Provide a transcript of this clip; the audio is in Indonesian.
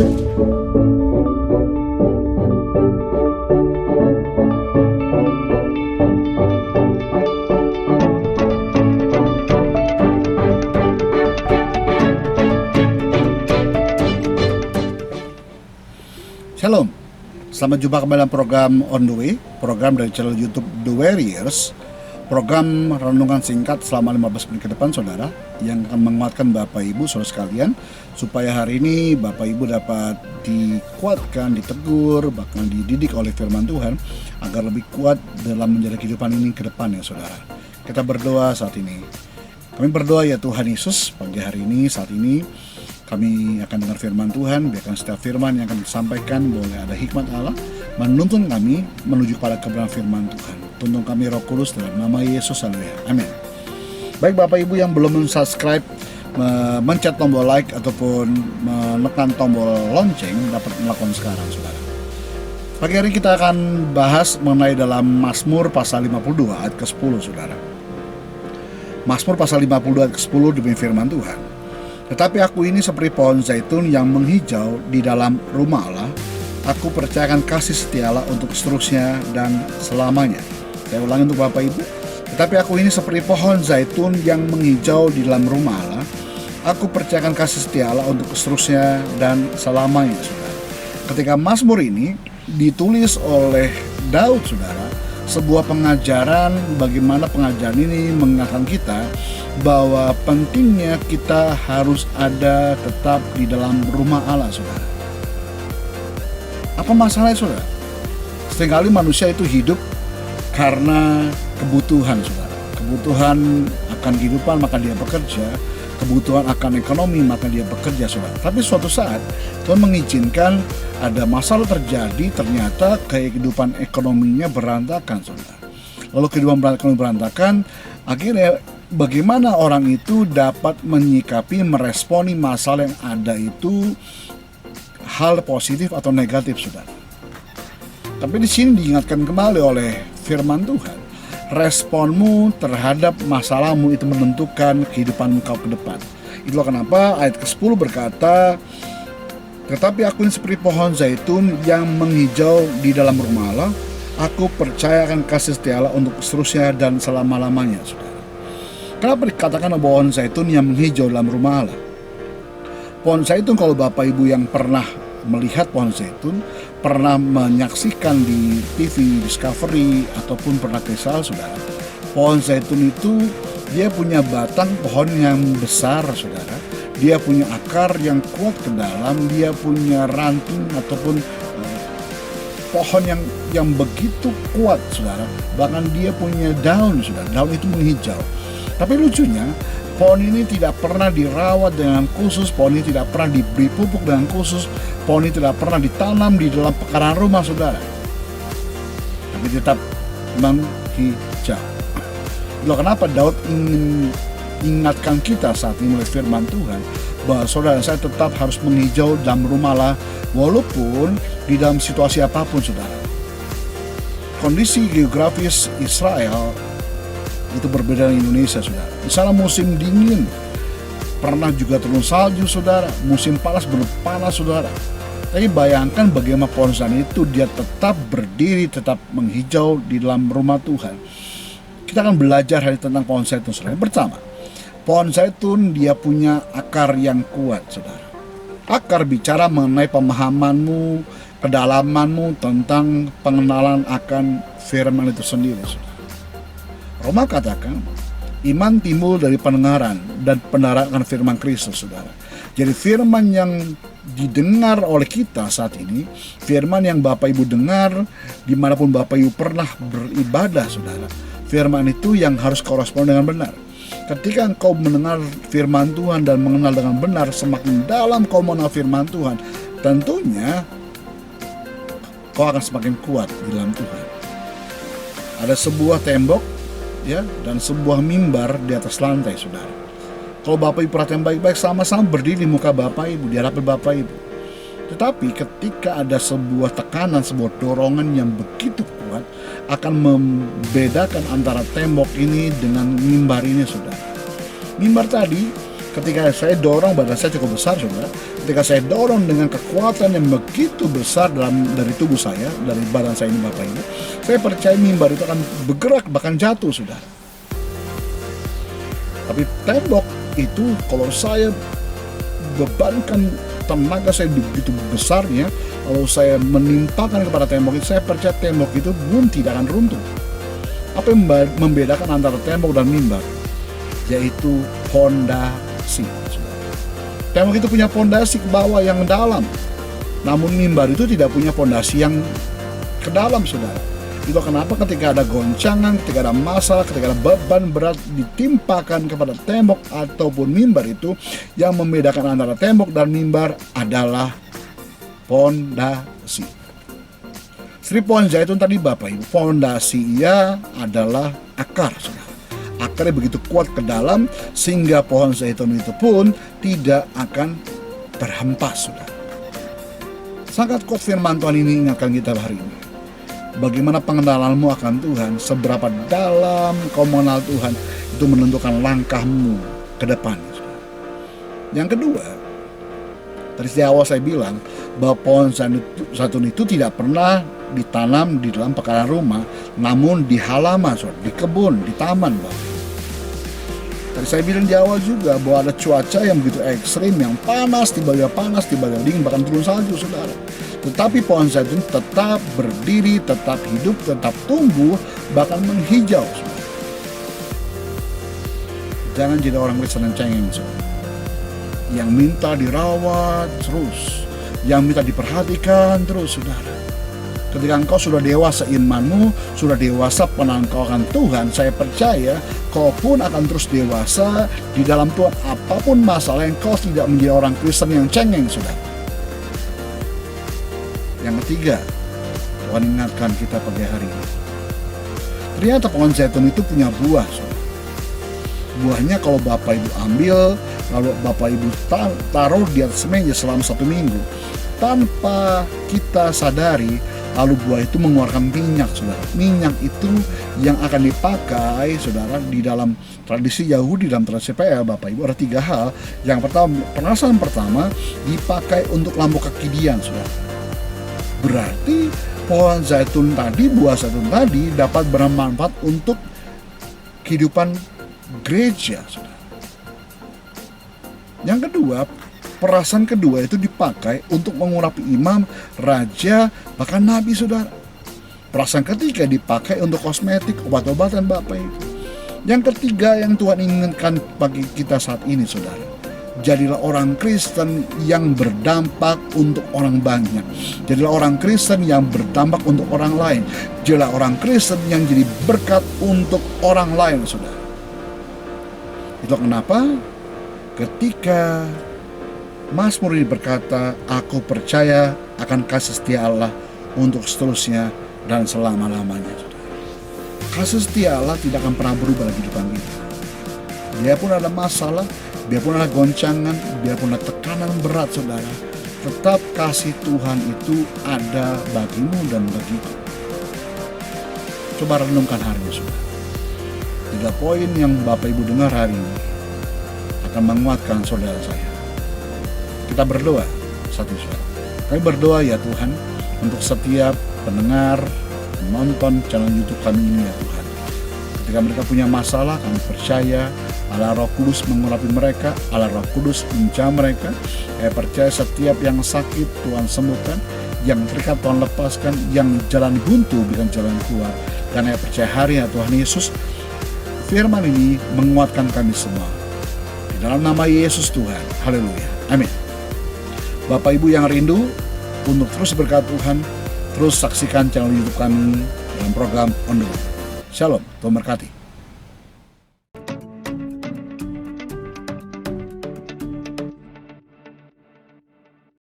Shalom, selamat jumpa kembali dalam program On The Way, program dari channel YouTube The Warriors. Program renungan singkat selama 15 menit ke depan, saudara, yang akan menguatkan Bapak Ibu saudara sekalian, supaya hari ini Bapak Ibu dapat dikuatkan, ditegur, bahkan dididik oleh firman Tuhan agar lebih kuat dalam menjalani kehidupan ini ke depan, ya saudara. Kita berdoa saat ini. Kami berdoa, ya Tuhan Yesus, pagi hari ini, saat ini kami akan dengar firman Tuhan. Biarkan setiap firman yang akan disampaikan boleh ada hikmat Allah menuntun kami menuju pada kebenaran firman Tuhan. Tuntun kami Roh Kudus dalam nama Yesus, haleluya, amin. Baik Bapak Ibu yang belum subscribe, mencet tombol like ataupun menekan tombol lonceng dapat melakukan sekarang, saudara. Pagi hari kita akan bahas mengenai dalam Mazmur pasal 52 ayat ke-10, saudara. Mazmur pasal 52 ayat ke-10 demi firman Tuhan. Tetapi aku ini seperti pohon zaitun yang menghijau di dalam rumah Allah. Aku percayakan kasih setia Allah untuk seterusnya dan selamanya. Saya ulangi untuk Bapak Ibu. Tetapi aku ini seperti pohon zaitun yang menghijau di dalam rumah Allah. Aku percayakan kasih setia Allah untuk seterusnya dan selamanya, saudara. Ketika Mazmur ini ditulis oleh Daud, saudara, sebuah pengajaran, bagaimana pengajaran ini mengingatkan kita bahwa pentingnya kita harus ada tetap di dalam rumah Allah, saudara. Apa masalahnya, saudara? Seringkali manusia itu hidup karena kebutuhan, saudara. Kebutuhan akan kehidupan maka dia bekerja, kebutuhan akan ekonomi maka dia bekerja, saudara. Tapi suatu saat Tuhan mengizinkan ada masalah terjadi, ternyata kehidupan ekonominya berantakan, saudara. Lalu kehidupan ekonomi berantakan, akhirnya bagaimana orang itu dapat menyikapi, meresponi masalah yang ada itu hal positif atau negatif, saudara. Tapi di sini diingatkan kembali oleh firman Tuhan, responmu terhadap masalahmu itu menentukan kehidupanmu kau ke depan. Itulah kenapa ayat ke-10 berkata, tetapi aku ini seperti pohon zaitun yang menghijau di dalam rumah Allah. Aku percayakan kasih setia Allah untuk seterusnya dan selama-lamanya, saudara. Kenapa dikatakan pohon zaitun yang menghijau dalam rumah Allah? Pohon zaitun, kalau Bapak Ibu yang pernah melihat pohon zaitun, pernah menyaksikan di TV Discovery ataupun pernah ke Israel, saudara, pohon zaitun itu dia punya batang pohon yang besar, saudara. Dia punya akar yang kuat ke dalam, dia punya ranting ataupun pohon yang begitu kuat, saudara. Bahkan dia punya daun, saudara. Daun itu menghijau. Tapi lucunya, pohon ini tidak pernah dirawat dengan khusus, pohon ini tidak pernah diberi pupuk dengan khusus, pohon ini tidak pernah ditanam di dalam pekarangan rumah, saudara. Tapi tetap menghijau. Itulah kenapa Daud ingin ingatkan kita saat ini melalui firman Tuhan bahwa saudara saya tetap harus menghijau dalam rumah Allah walaupun di dalam situasi apapun, saudara. Kondisi geografis Israel itu berbeda dengan Indonesia, saudara. Di sana musim dingin, pernah juga turun salju, saudara. Musim panas panas, saudara. Tapi bayangkan bagaimana pohon zaitun itu dia tetap berdiri, tetap menghijau di dalam rumah Tuhan. Kita akan belajar hari tentang pohon zaitun, saudara. Pertama, pohon zaitun dia punya akar yang kuat, saudara. Akar bicara mengenai pemahamanmu, kedalamanmu tentang pengenalan akan firman itu sendiri, saudara. Roma katakan, iman timbul dari pendengaran dan pendengaran firman Kristus, saudara. Jadi firman yang didengar oleh kita saat ini, firman yang Bapak Ibu dengar dimanapun Bapak Ibu pernah beribadah, saudara. Firman itu yang harus korespon dengan benar. Ketika engkau mendengar firman Tuhan dan mengenal dengan benar, semakin dalam kau mengenal firman Tuhan, tentunya kau akan semakin kuat di dalam Tuhan. Ada sebuah tembok, ya, dan sebuah mimbar di atas lantai, saudara. Kalau Bapak Ibu perhatian baik-baik, sama-sama berdiri di muka Bapak Ibu, di hadapan Bapak Ibu. Tetapi ketika ada sebuah tekanan, sebuah dorongan yang begitu kuat, akan membedakan antara tembok ini dengan mimbar ini, saudara. Mimbar tadi Ketika saya dorong, badan saya cukup besar, saudara. Ketika saya dorong dengan kekuatan yang begitu besar dari tubuh saya, dari badan saya ini, Bapak Ibu, saya percaya mimbar itu akan bergerak, bahkan jatuh, saudara. Tapi tembok itu, kalau saya bebankan tenaga saya begitu besarnya, kalau saya menimpakan kepada tembok itu, saya percaya tembok itu pun tidak akan runtuh. Apa yang membedakan antara tembok dan mimbar? Yaitu fondasi. Tembok itu punya fondasi ke bawah yang dalam, namun mimbar itu tidak punya fondasi yang ke dalam, saudara. Itu kenapa ketika ada goncangan, ketika ada masalah, ketika ada beban berat ditimpakan kepada tembok ataupun mimbar itu, yang membedakan antara tembok dan mimbar adalah fondasi. Seperti pohon zaitun tadi, Bapak Ibu, fondasinya adalah akar, saudara. Akarnya begitu kuat ke dalam sehingga pohon zaitun itu pun tidak akan terhempas, saudara. Sangat kuat firman Tuhan ini ingatkan kita hari ini. Bagaimana pengenalanmu akan Tuhan, seberapa dalam kau mengenal Tuhan, itu menentukan langkahmu ke depan, saudara. Yang kedua, tadi di awal saya bilang bahwa pohon zaitun itu tidak pernah ditanam di dalam pekarangan rumah, namun di halaman, saudara, di kebun, di taman, Bapak. Tadi saya bilang di awal juga bahwa ada cuaca yang begitu ekstrim, yang panas, tiba-tiba dingin, bahkan turun salju, saudara. Tetapi pohon zaitun tetap berdiri, tetap hidup, tetap tumbuh, bahkan menghijau, saudara. Jangan jadi orang Kristen yang cengeng, saudara, yang minta dirawat terus, yang minta diperhatikan terus, saudara. Ketika engkau sudah dewasa imanmu, sudah dewasa pengenalan kau akan Tuhan, saya percaya kau pun akan terus dewasa di dalam Tuhan. Apapun masalah, yang kau tidak menjadi orang Kristen yang cengeng, saudara. Yang ketiga, Tuhan ingatkan kita pagi hari ini. Ternyata pohon zaitun itu punya buah, saudara. Buahnya kalau Bapak Ibu ambil, lalu Bapak Ibu taruh di atas meja selama 1 minggu, tanpa kita sadari, lalu buah itu mengeluarkan minyak, saudara. Minyak itu yang akan dipakai, saudara, di dalam tradisi Yahudi, dalam tradisi PL, Bapak Ibu, ada 3 hal. Yang pertama, perasaan pertama, dipakai untuk lampu kekidian, saudara. Berarti pohon zaitun tadi, buah zaitun tadi dapat bermanfaat untuk kehidupan gereja, saudara. Yang kedua, perasaan kedua itu dipakai untuk mengurapi imam, raja, bahkan nabi, saudara. Perasaan ketiga dipakai untuk kosmetik, obat-obatan, Bapak Ibu. Yang ketiga yang Tuhan inginkan bagi kita saat ini, saudara, jadilah orang Kristen yang berdampak untuk orang banyak. Jadilah orang Kristen yang berdampak untuk orang lain. Jadilah orang Kristen yang jadi berkat untuk orang lain, saudara. Itu kenapa ketika Mazmur ini berkata, aku percaya akan kasih setia Allah untuk seterusnya dan selama-lamanya, saudara. Kasih setia Allah tidak akan pernah berubah dalam kehidupan kita. Biarpun ada masalah, biarpun ada goncangan, biarpun ada tekanan berat, saudara, tetap kasih Tuhan itu ada bagimu dan bagiku. Coba renungkan hari ini, saudara. 3 poin yang Bapak Ibu dengar hari ini akan menguatkan saudara saya. Kita berdoa satu saudara. Kami berdoa ya Tuhan untuk setiap pendengar, menonton channel YouTube kami ini ya Tuhan. Ketika mereka punya masalah, kami percaya Allah Roh Kudus mengurapi mereka, Allah Roh Kudus menjamah mereka. Saya percaya setiap yang sakit Tuhan sembuhkan, yang terikat Tuhan lepaskan, yang jalan buntu berikan jalan keluar. Dan saya percaya hari ya Tuhan Yesus, firman ini menguatkan kami semua. Di dalam nama Yesus Tuhan, haleluya, amin. Bapak Ibu yang rindu untuk terus berkat Tuhan, terus saksikan channel YouTube kami dalam program On The Go. Shalom, Tuhan berkati.